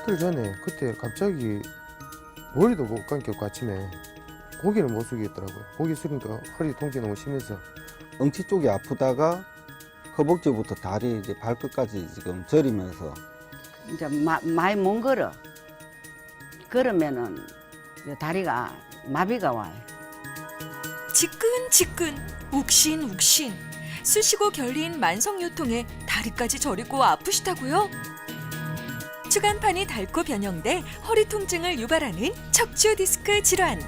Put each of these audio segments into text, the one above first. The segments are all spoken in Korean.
이틀 전에 그때 갑자기 머리도 못 감겼고 아침에 고기를 못 숙이겠더라고요. 고기 숙이니까 허리 통증이 너무 심해서 엉치 쪽이 아프다가 허벅지부터 다리 이제 발끝까지 지금 저리면서 이제 많이 못 걸어. 걸으면은 다리가 마비가 와요. 지끈지끈 욱신욱신 쑤시고 결린 만성요통에 다리까지 저리고 아프시다고요? 추간판이 닳고 변형돼 허리 통증을 유발하는 척추 디스크 질환.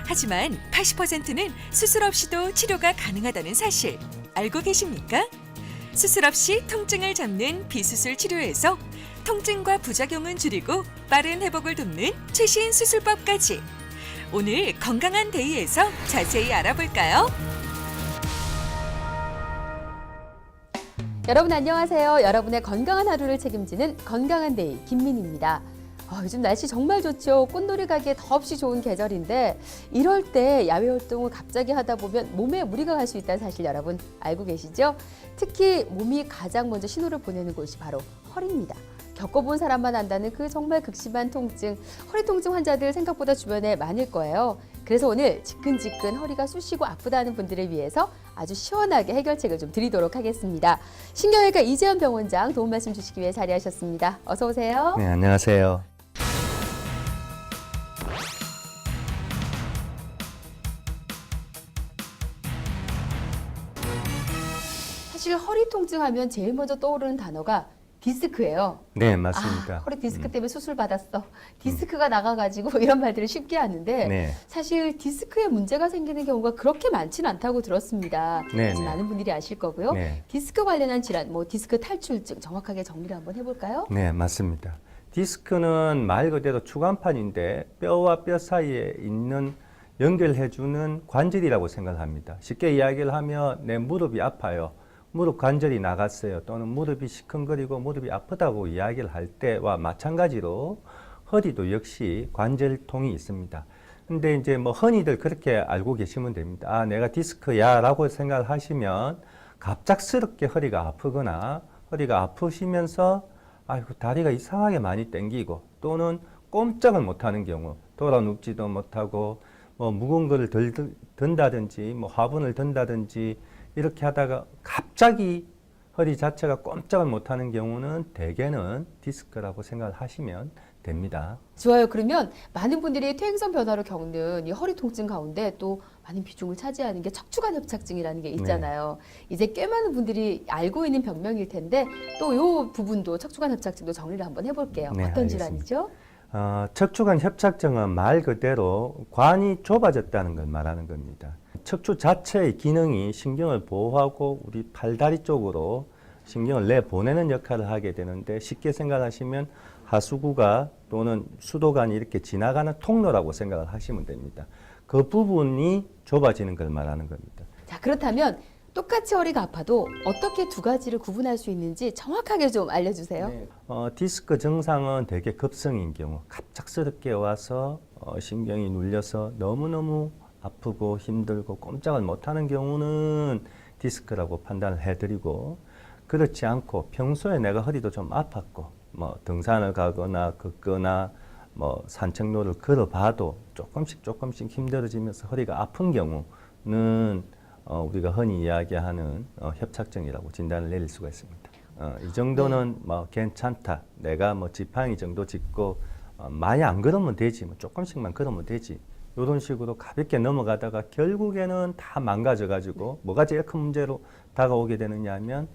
하지만 80%는 수술 없이도 치료가 가능하다는 사실 알고 계십니까? 수술 없이 통증을 잡는 비수술 치료에서 통증과 부작용은 줄이고 빠른 회복을 돕는 최신 수술법까지. 오늘 건강한 데이에서 자세히 알아볼까요? 여러분 안녕하세요. 여러분의 건강한 하루를 책임지는 건강한 데이 김민희입니다. 요즘 날씨 정말 좋죠. 꽃놀이 가기에 더없이 좋은 계절인데 이럴 때 야외 활동을 갑자기 하다 보면 몸에 무리가 갈 수 있다는 사실 여러분 알고 계시죠? 특히 몸이 가장 먼저 신호를 보내는 곳이 바로 허리입니다. 겪어본 사람만 안다는 그 정말 극심한 통증, 허리 통증 환자들 생각보다 주변에 많을 거예요. 그래서 오늘 지끈지끈 허리가 쑤시고 아프다는 분들을 위해서 아주 시원하게 해결책을 좀 드리도록 하겠습니다. 신경외과 이재현 병원장 도움 말씀 주시기 위해 자리하셨습니다. 어서 오세요. 네, 안녕하세요. 사실 허리 통증하면 제일 먼저 떠오르는 단어가 디스크예요. 네, 맞습니다. 허리 디스크 때문에 수술 받았어. 디스크가 나가가지고 이런 말들을 쉽게 하는데 네. 사실 디스크에 문제가 생기는 경우가 그렇게 많지는 않다고 들었습니다. 네, 아직 네. 많은 분들이 아실 거고요. 네. 디스크 관련한 질환, 디스크 탈출증 정확하게 정리를 한번 해볼까요? 네, 맞습니다. 디스크는 말 그대로 추간판인데 뼈와 뼈 사이에 있는 연결해주는 관절이라고 생각합니다. 쉽게 이야기를 하면 내 무릎이 아파요. 무릎 관절이 나갔어요. 또는 무릎이 시큰거리고 무릎이 아프다고 이야기를 할 때와 마찬가지로 허리도 역시 관절통이 있습니다. 근데 이제 흔히들 그렇게 알고 계시면 됩니다. 아, 내가 디스크야 라고 생각을 하시면 갑작스럽게 허리가 아프거나 허리가 아프시면서 아이고 다리가 이상하게 많이 땡기고 또는 꼼짝을 못하는 경우 돌아 눕지도 못하고 무거운 거를 든다든지 화분을 든다든지 이렇게 하다가 갑자기 허리 자체가 꼼짝을 못하는 경우는 대개는 디스크라고 생각을 하시면 됩니다. 좋아요. 그러면 많은 분들이 퇴행성 변화로 겪는 이 허리 통증 가운데 또 많은 비중을 차지하는 게 척추관 협착증이라는 게 있잖아요. 이제 꽤 많은 분들이 알고 있는 병명일 텐데 또 이 부분도 척추관 협착증도 정리를 한번 해볼게요. 네, 어떤 알겠습니다. 질환이죠? 척추관 협착증은 말 그대로 관이 좁아졌다는 걸 말하는 겁니다. 척추 자체의 기능이 신경을 보호하고 우리 팔다리 쪽으로 신경을 내보내는 역할을 하게 되는데 쉽게 생각하시면 하수구가 또는 수도관이 이렇게 지나가는 통로라고 생각을 하시면 됩니다. 그 부분이 좁아지는 걸 말하는 겁니다. 자, 그렇다면 똑같이 허리가 아파도 어떻게 두 가지를 구분할 수 있는지 정확하게 좀 알려주세요. 네. 디스크 증상은 되게 급성인 경우 갑작스럽게 와서 신경이 눌려서 너무너무 아프고 힘들고 꼼짝을 못하는 경우는 디스크라고 판단을 해드리고 그렇지 않고 평소에 내가 허리도 좀 아팠고 등산을 가거나 걷거나 산책로를 걸어봐도 조금씩 힘들어지면서 허리가 아픈 경우는 우리가 흔히 이야기하는 협착증이라고 진단을 내릴 수가 있습니다. 이 정도는 괜찮다. 내가 지팡이 정도 짚고 많이 안 걸으면 되지, 조금씩만 걸으면 되지. 이런 식으로 가볍게 넘어가다가 결국에는 다 망가져가지고 뭐가 제일 큰 문제로 다가오게 되느냐 하면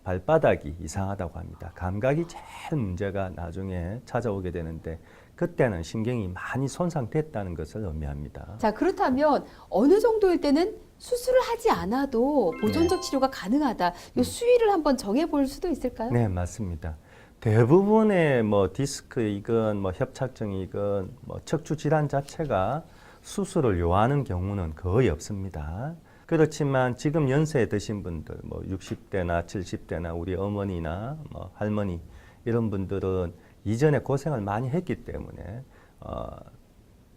발바닥이 이상하다고 합니다. 감각이 제일 문제가 나중에 찾아오게 되는데 그때는 신경이 많이 손상됐다는 것을 의미합니다. 자, 그렇다면 어느 정도일 때는 수술을 하지 않아도 보존적 치료가 가능하다. 이 수위를 한번 정해볼 수도 있을까요? 네, 맞습니다. 대부분의 디스크이건 협착증이건 척추 질환 자체가 수술을 요하는 경우는 거의 없습니다. 그렇지만 지금 연세에 드신 분들 60대나 70대나 우리 어머니나 할머니 이런 분들은 이전에 고생을 많이 했기 때문에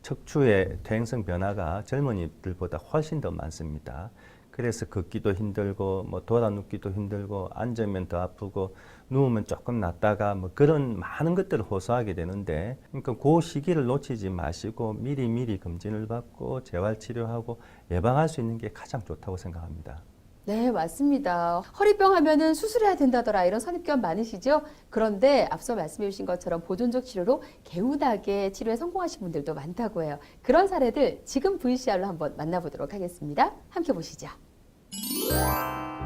척추의 퇴행성 변화가 젊은이들보다 훨씬 더 많습니다. 그래서 걷기도 힘들고 뭐 돌아 눕기도 힘들고 앉으면 더 아프고 누우면 조금 낫다가 뭐 그런 많은 것들을 호소하게 되는데, 그러니까 그 시기를 놓치지 마시고 미리 검진을 받고 재활 치료하고 예방할 수 있는 게 가장 좋다고 생각합니다. 네, 맞습니다. 허리병 하면은 수술해야 된다더라 이런 선입견 많으시죠? 그런데 앞서 말씀해 주신 것처럼 보존적 치료로 개운하게 치료에 성공하신 분들도 많다고 해요. 그런 사례들 지금 VCR로 한번 만나보도록 하겠습니다. 함께 보시죠.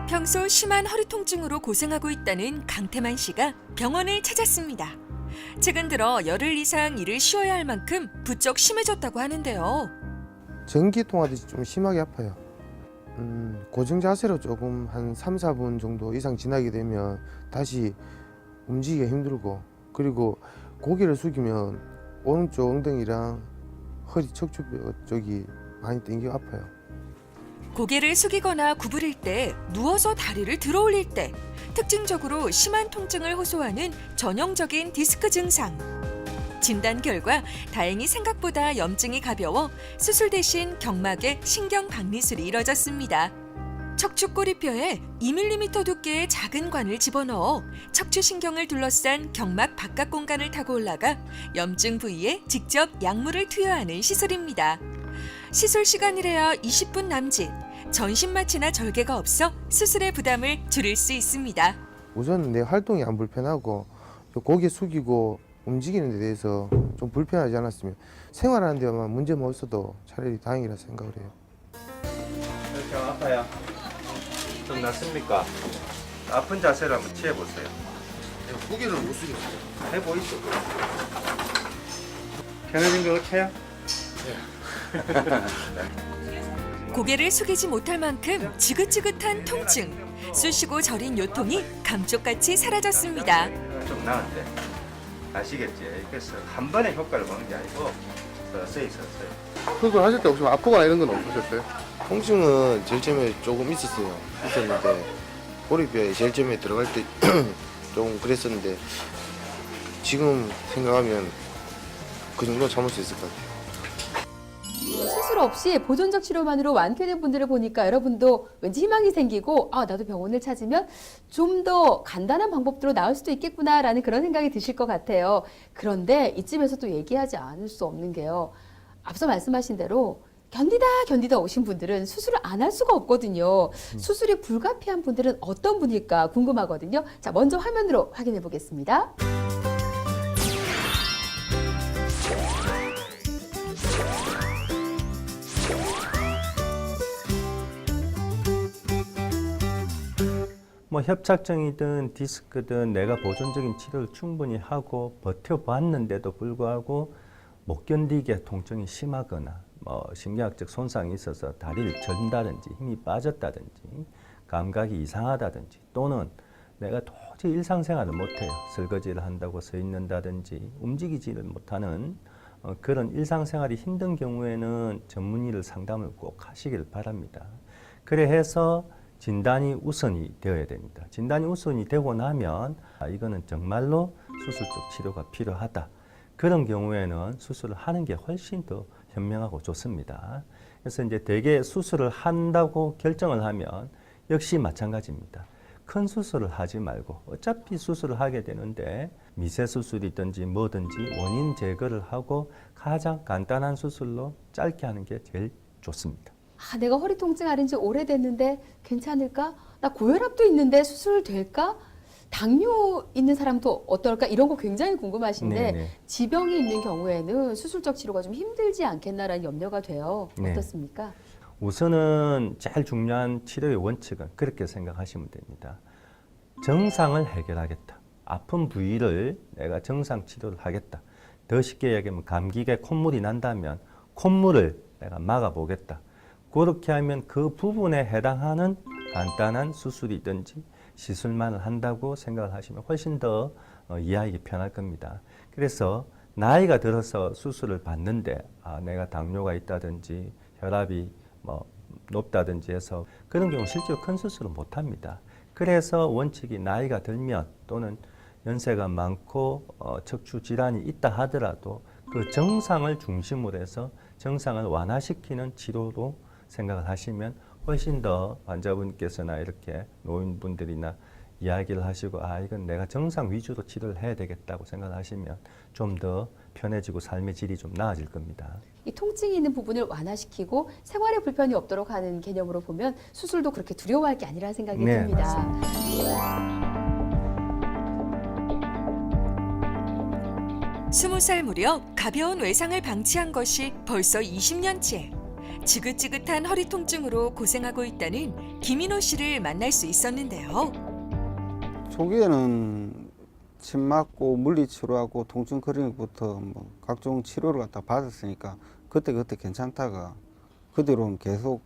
평소 심한 허리 통증으로 고생하고 있다는 강태만 씨가 병원을 찾았습니다. 최근 들어 열흘 이상 일을 쉬어야 할 만큼 부쩍 심해졌다고 하는데요. 전기통 하듯이 좀 심하게 아파요. 고정 자세로 조금 한 3, 4분 정도 이상 지나게 되면 다시 움직이기가 힘들고, 그리고 고개를 숙이면 오른쪽 엉덩이랑 허리 척추뼈 쪽이 많이 당겨 아파요. 고개를 숙이거나 구부릴 때, 누워서 다리를 들어 올릴 때 특징적으로 심한 통증을 호소하는 전형적인 디스크 증상. 진단 결과 다행히 생각보다 염증이 가벼워 수술 대신 경막에 신경 박리술이 이뤄졌습니다. 척추 꼬리뼈에 2mm 두께의 작은 관을 집어넣어 척추신경을 둘러싼 경막 바깥 공간을 타고 올라가 염증 부위에 직접 약물을 투여하는 시술입니다. 시술 시간이래야 20분 남짓. 전신마취나 절개가 없어 수술의 부담을 줄일 수 있습니다. 우선 내 활동이 안 불편하고 고개 숙이고 움직이는 데 대해서 좀 불편하지 않았으면 생활하는 데만 문제만 없어도 차라리 다행이라 생각을 해요. 이렇게 아파요? 좀 낫습니까? 아픈 자세를 한번 취해보세요. 고개를 못 숙였어요. 해보이죠? 편해진 거 같아요? 고개를 숙이지 못할 만큼 지긋지긋한 통증. 쑤시고 저린 요통이 감쪽같이 사라졌습니다. 좀 나은데 아시겠지? 그래서 한 번에 효과를 보는 게 아니고 서서히. 수술 하실 때 혹시 아프거나 이런 건 없으셨어요? 통증은 제일 처음에 조금 있었는데 꼬리뼈에 제일 처음에 들어갈 때 조금 그랬었는데 지금 생각하면 그 정도 참을 수 있을 것 같아요. 수술 없이 보존적 치료만으로 완쾌된 분들을 보니까 여러분도 왠지 희망이 생기고 나도 병원을 찾으면 좀 더 간단한 방법으로 나을 수도 있겠구나라는 그런 생각이 드실 것 같아요. 그런데 이쯤에서 또 얘기하지 않을 수 없는 게요. 앞서 말씀하신 대로 견디다 오신 분들은 수술을 안 할 수가 없거든요. 수술이 불가피한 분들은 어떤 분일까 궁금하거든요. 자, 먼저 화면으로 확인해 보겠습니다. 뭐 협착증이든 디스크든 내가 보존적인 치료를 충분히 하고 버텨봤는데도 불구하고 못 견디게 통증이 심하거나 뭐 신경학적 손상이 있어서 다리를 절다든지 힘이 빠졌다든지 감각이 이상하다든지 또는 내가 도저히 일상생활을 못해요. 설거지를 한다고 서 있는다든지 움직이지를 못하는 그런 일상생활이 힘든 경우에는 전문의를 상담을 꼭 하시길 바랍니다. 그래 해서 진단이 우선이 되어야 됩니다. 진단이 우선이 되고 나면 이거는 정말로 수술적 치료가 필요하다. 그런 경우에는 수술을 하는 게 훨씬 더 현명하고 좋습니다. 그래서 이제 대개 수술을 한다고 결정을 하면 역시 마찬가지입니다. 큰 수술을 하지 말고 어차피 수술을 하게 되는데 미세 수술이든지 뭐든지 원인 제거를 하고 가장 간단한 수술로 짧게 하는 게 제일 좋습니다. 내가 허리 통증 앓은 지 오래됐는데 괜찮을까? 나 고혈압도 있는데 수술 될까? 당뇨 있는 사람도 어떨까? 이런 거 굉장히 궁금하신데 네네. 지병이 있는 경우에는 수술적 치료가 좀 힘들지 않겠나라는 염려가 돼요. 네. 어떻습니까? 우선은 제일 중요한 치료의 원칙은 그렇게 생각하시면 됩니다. 정상을 해결하겠다. 아픈 부위를 내가 정상 치료를 하겠다. 더 쉽게 이야기하면 감기에 콧물이 난다면 콧물을 내가 막아보겠다. 그렇게 하면 그 부분에 해당하는 간단한 수술이든지 시술만을 한다고 생각을 하시면 훨씬 더 이해하기 편할 겁니다. 그래서 나이가 들어서 수술을 받는데 내가 당뇨가 있다든지 혈압이 높다든지 해서 그런 경우 실제로 큰 수술은 못합니다. 그래서 원칙이 나이가 들면 또는 연세가 많고 척추 질환이 있다 하더라도 그 정상을 중심으로 해서 정상을 완화시키는 치료로 생각을 하시면 훨씬 더 환자분께서나 이렇게 노인분들이나 이야기를 하시고 이건 내가 정상 위주로 치료를 해야 되겠다고 생각하시면 좀 더 편해지고 삶의 질이 좀 나아질 겁니다. 이 통증이 있는 부분을 완화시키고 생활에 불편이 없도록 하는 개념으로 보면 수술도 그렇게 두려워할 게 아니라는 생각이 네, 듭니다. 맞습니다. 20살 무렵 가벼운 외상을 방치한 것이 벌써 20년째. 지긋지긋한 허리 통증으로 고생하고 있다는 김인호 씨를 만날 수 있었는데요. 초기에는 침 맞고 물리치료하고 통증 클리닉부터 뭐 각종 치료를 갖다 받았으니까 그때 괜찮다가 그대로는 계속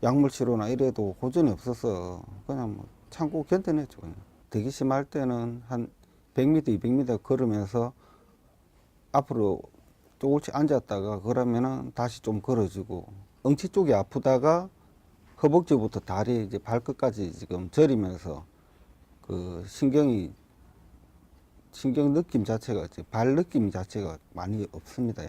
약물 치료나 이래도 호전이 없어서 그냥 뭐 참고 견뎌냈죠. 그냥. 되게 심할 때는 한 100m, 200m 걸으면서 앞으로 조금씩 앉았다가 그러면은 다시 좀 걸어지고, 엉치 쪽이 아프다가 허벅지부터 다리 이제 발끝까지 지금 저리면서 그 신경 느낌 자체가, 발 느낌 자체가 많이 없습니다.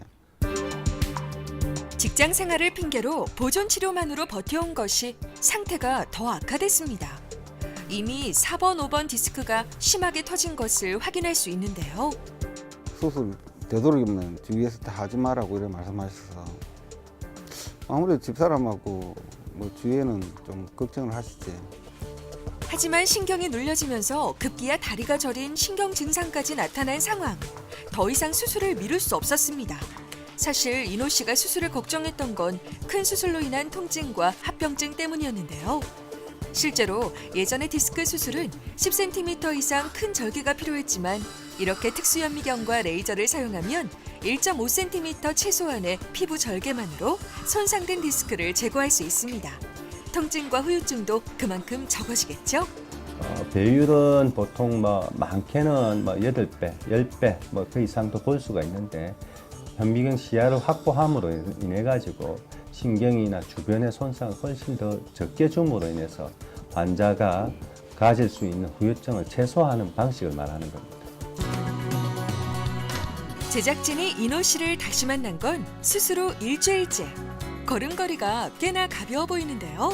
직장 생활을 핑계로 보존 치료만으로 버텨온 것이 상태가 더 악화됐습니다. 이미 4번, 5번 디스크가 심하게 터진 것을 확인할 수 있는데요. 수술 되도록이면 주위에서 다 하지 말라고 이렇게 말씀하셔서 아무래도 집사람하고 뭐 주위에는 좀 걱정을 하시지. 하지만 신경이 눌려지면서 급기야 다리가 저린 신경 증상까지 나타난 상황. 더 이상 수술을 미룰 수 없었습니다. 사실 인호 씨가 수술을 걱정했던 건 큰 수술로 인한 통증과 합병증 때문이었는데요. 실제로 예전의 디스크 수술은 10cm 이상 큰 절개가 필요했지만 이렇게 특수현미경과 레이저를 사용하면 1.5cm 최소한의 피부 절개만으로 손상된 디스크를 제거할 수 있습니다. 통증과 후유증도 그만큼 적어지겠죠? 배율은 보통 많게는 8배, 10배 그 이상도 볼 수가 있는데 현미경 시야를 확보함으로 인해 가지고 신경이나 주변의 손상을 훨씬 더 적게 줌으로 인해서 환자가 가질 수 있는 후유증을 최소화하는 방식을 말하는 겁니다. 제작진이 인호 씨를 다시 만난 건 수술 후 일주일째. 걸음걸이가 꽤나 가벼워 보이는데요.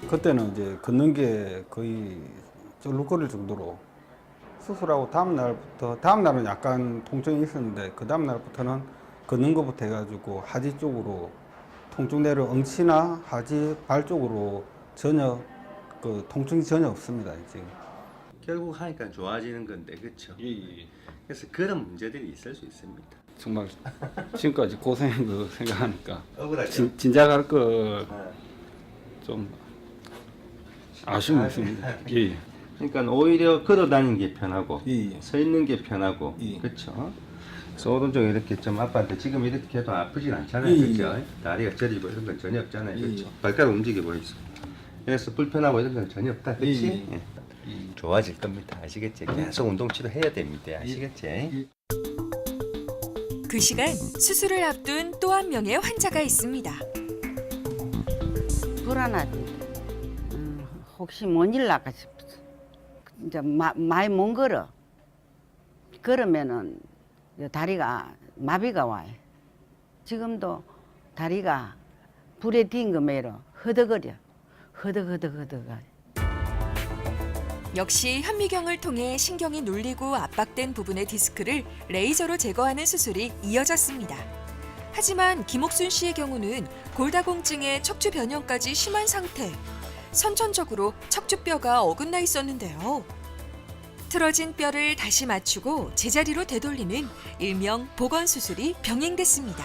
그때는 이제 걷는 게 거의 쩔룩거릴 정도로, 수술하고 다음 날은 약간 통증이 있었는데 그 다음 날부터는 걷는 것부터 해가지고 하지 쪽으로 통증 내려 엉치나 하지 발 쪽으로 전혀 그 통증이 전혀 없습니다. 지금. 결국 하니까 좋아지는 건데, 그렇죠? 그래서 그런 문제들이 있을 수 있습니다. 정말 지금까지 고생한 거 생각하니까 억울하죠? 진작할 걸 좀 아쉬움이 있습니다. 예. 그러니까 오히려 걸어 다니는 게 편하고 예. 서 있는 게 편하고 예. 그렇죠. 그래서 오른쪽 이렇게 좀 아빠한테 지금 이렇게 해도 아프진 않잖아요. 예. 그렇죠. 다리가 저리고 이런 건 전혀 없잖아요. 예. 그렇죠. 발가락 움직여 보이죠. 그래서 불편하고 이런 건 전혀 없다. 그렇지? 예. 예. 좋아질 겁니다. 아시겠지? 계속 운동 치료해야 됩니다. 아시겠지? 그 시간 수술을 앞둔 또 한 명의 환자가 있습니다. 불안하지. 혹시 뭔 일 날까 싶어서. 이제 많이 못 걸어. 걸으면은 다리가 마비가 와요. 지금도 다리가 불에 띈 거 매로 허덕거려. 허덕허덕허덕. 역시 현미경을 통해 신경이 눌리고 압박된 부분의 디스크를 레이저로 제거하는 수술이 이어졌습니다. 하지만 김옥순 씨의 경우는 골다공증에 척추 변형까지 심한 상태. 선천적으로 척추뼈가 어긋나 있었는데요. 틀어진 뼈를 다시 맞추고 제자리로 되돌리는 일명 복원 수술이 병행됐습니다.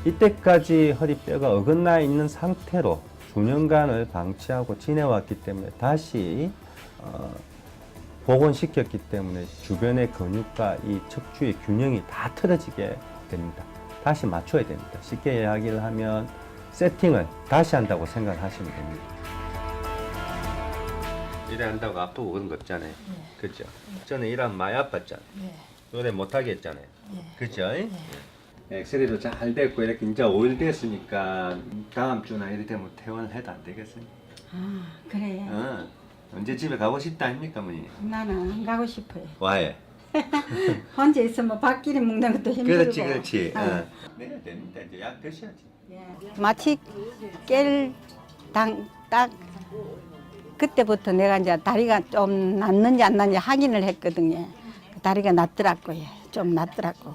이때까지 허리뼈가 어긋나 있는 상태로 수년간을 방치하고 지내왔기 때문에 다시 복원시켰기 때문에 주변의 근육과 이 척추의 균형이 다 틀어지게 됩니다. 다시 맞춰야 됩니다. 쉽게 이야기를 하면 세팅을 다시 한다고 생각하시면 됩니다. 일을 한다고 아프고 그런 거 없잖아요. 그렇죠? 저는 일하면 많이 아팠잖아요. 노래 못하게 했잖아요. 그렇죠? 엑스레이도 잘 됐고 이렇게 이제 5일 됐으니까 다음 주나 이럴 때면 퇴원을 해도 안 되겠어요? 그래. 언제 집에 가고 싶다 아닙니까, 어머니? 나는 안 가고 싶어요. 와해. 혼자 있으면 밥끼리 먹는 것도 힘들고. 그렇지. 어. 네, 됩니다. 이제 약 드셔야지. 마취 깰딱 그때부터 내가 이제 다리가 좀 낫는지 안 낫는지 확인을 했거든요. 다리가 낫더라고요. 좀 낫더라고.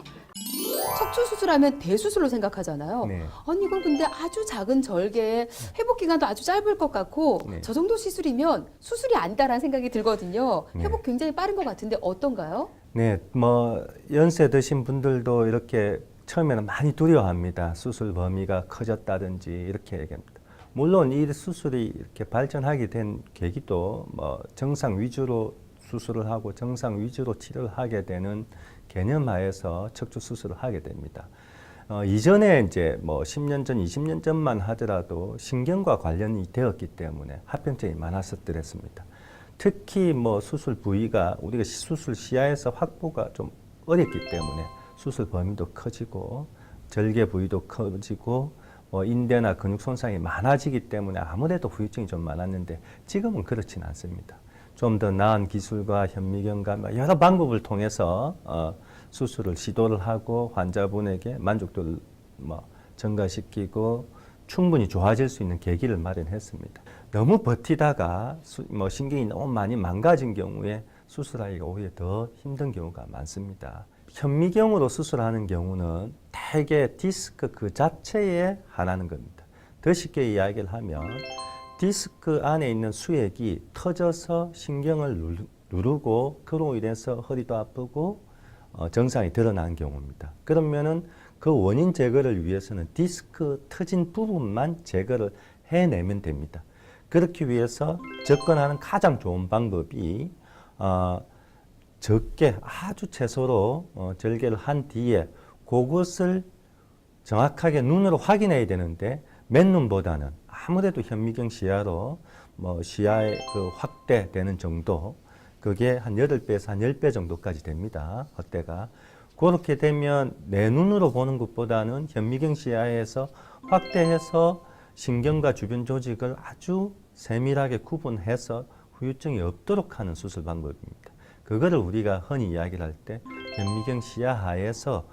척추 수술하면 대수술로 생각하잖아요. 네. 아니 이건 근데 아주 작은 절개에 회복 기간도 아주 짧을 것 같고 네. 저 정도 시술이면 수술이 아니다라는 생각이 들거든요. 네. 회복 굉장히 빠른 것 같은데 어떤가요? 네, 뭐 연세 드신 분들도 이렇게 처음에는 많이 두려워합니다. 수술 범위가 커졌다든지 이렇게 얘기합니다. 물론 이 수술이 이렇게 발전하게 된 계기도 뭐 정상 위주로 수술을 하고 정상 위주로 치료를 하게 되는 개념하에서 척추 수술을 하게 됩니다. 이전에 이제 뭐 10년 전, 20년 전만 하더라도 신경과 관련이 되었기 때문에 합병증이 많았었더랬습니다. 특히 뭐 수술 부위가 우리가 수술 시야에서 확보가 좀 어렵기 때문에 수술 범위도 커지고 절개 부위도 커지고 인대나 근육 손상이 많아지기 때문에 아무래도 후유증이 좀 많았는데 지금은 그렇지는 않습니다. 좀 더 나은 기술과 현미경과 여러 방법을 통해서 수술을 시도를 하고 환자분에게 만족도를 증가시키고 충분히 좋아질 수 있는 계기를 마련했습니다. 너무 버티다가 신경이 너무 많이 망가진 경우에 수술하기가 오히려 더 힘든 경우가 많습니다. 현미경으로 수술하는 경우는 대개 디스크 그 자체에 하나는 겁니다. 더 쉽게 이야기를 하면 디스크 안에 있는 수액이 터져서 신경을 누르고 그로 인해서 허리도 아프고 증상이 드러난 경우입니다. 그러면은 그 원인 제거를 위해서는 디스크 터진 부분만 제거를 해내면 됩니다. 그렇기 위해서 접근하는 가장 좋은 방법이 적게 아주 최소로 절개를 한 뒤에 그것을 정확하게 눈으로 확인해야 되는데 맨눈보다는 아무래도 현미경 시야로 시야의 그 확대되는 정도 그게 한 8배에서 한 10배 정도까지 됩니다. 헛대가. 그렇게 되면 내 눈으로 보는 것보다는 현미경 시야에서 확대해서 신경과 주변 조직을 아주 세밀하게 구분해서 후유증이 없도록 하는 수술 방법입니다. 그거를 우리가 흔히 이야기를 할 때 현미경 시야하에서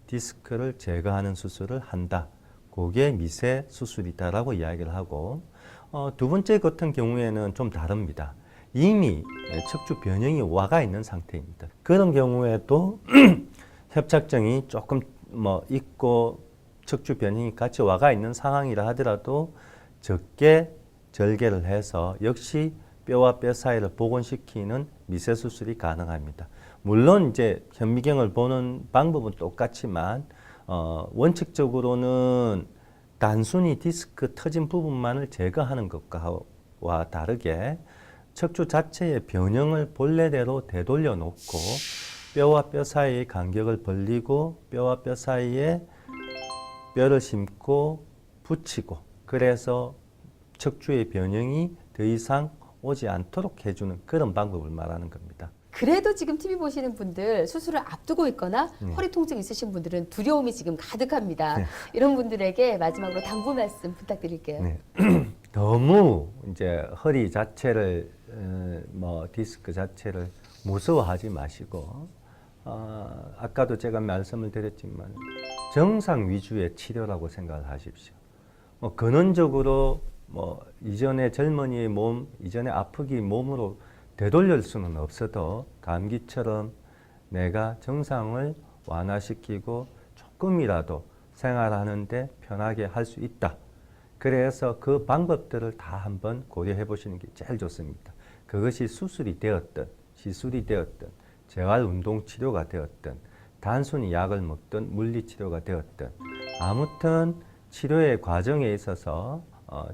디스크를 제거하는 수술을 한다. 그게 미세 수술이다라고 이야기를 하고 두 번째 같은 경우에는 좀 다릅니다. 이미 척추 변형이 와가 있는 상태입니다. 그런 경우에도 협착증이 조금 있고 척추 변형이 같이 와가 있는 상황이라 하더라도 적게 절개를 해서 역시 뼈와 뼈 사이를 복원시키는 미세 수술이 가능합니다. 물론 이제 현미경을 보는 방법은 똑같지만 원칙적으로는 단순히 디스크 터진 부분만을 제거하는 것과 다르게 척추 자체의 변형을 본래대로 되돌려 놓고 뼈와 뼈 사이의 간격을 벌리고 뼈와 뼈 사이에 뼈를 심고 붙이고 그래서 척추의 변형이 더 이상 오지 않도록 해주는 그런 방법을 말하는 겁니다. 그래도 지금 TV 보시는 분들 수술을 앞두고 있거나 허리 통증 있으신 분들은 두려움이 지금 가득합니다. 네. 이런 분들에게 마지막으로 당부 말씀 부탁드릴게요. 네. 너무 이제 허리 자체를 디스크 자체를 무서워하지 마시고 아까도 제가 말씀을 드렸지만 정상 위주의 치료라고 생각을 하십시오. 근원적으로 이전에 젊은이의 몸, 이전에 아프기 몸으로 되돌릴 수는 없어도 감기처럼 내가 정상을 완화시키고 조금이라도 생활하는데 편하게 할 수 있다. 그래서 그 방법들을 다 한번 고려해 보시는 게 제일 좋습니다. 그것이 수술이 되었든 시술이 되었든 재활 운동 치료가 되었든 단순히 약을 먹든 물리치료가 되었든 아무튼 치료의 과정에 있어서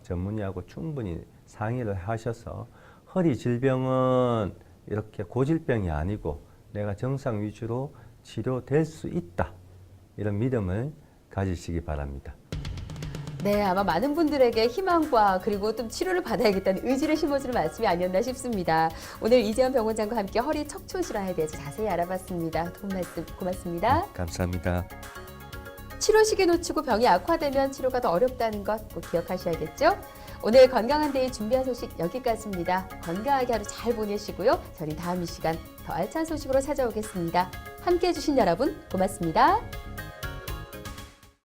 전문의하고 충분히 상의를 하셔서 허리 질병은 이렇게 고질병이 아니고 내가 정상 위주로 치료될 수 있다. 이런 믿음을 가지시기 바랍니다. 네, 아마 많은 분들에게 희망과 그리고 좀 치료를 받아야겠다는 의지를 심어주는 말씀이 아니었나 싶습니다. 오늘 이재원 병원장과 함께 허리 척추 질환에 대해서 자세히 알아봤습니다. 도움 말씀 고맙습니다. 감사합니다. 치료 시기 놓치고 병이 악화되면 치료가 더 어렵다는 것 꼭 기억하셔야겠죠? 오늘 건강한 데이 준비한 소식 여기까지입니다. 건강하게 하루 잘 보내시고요. 저희 다음 이 시간 더 알찬 소식으로 찾아오겠습니다. 함께해 주신 여러분 고맙습니다.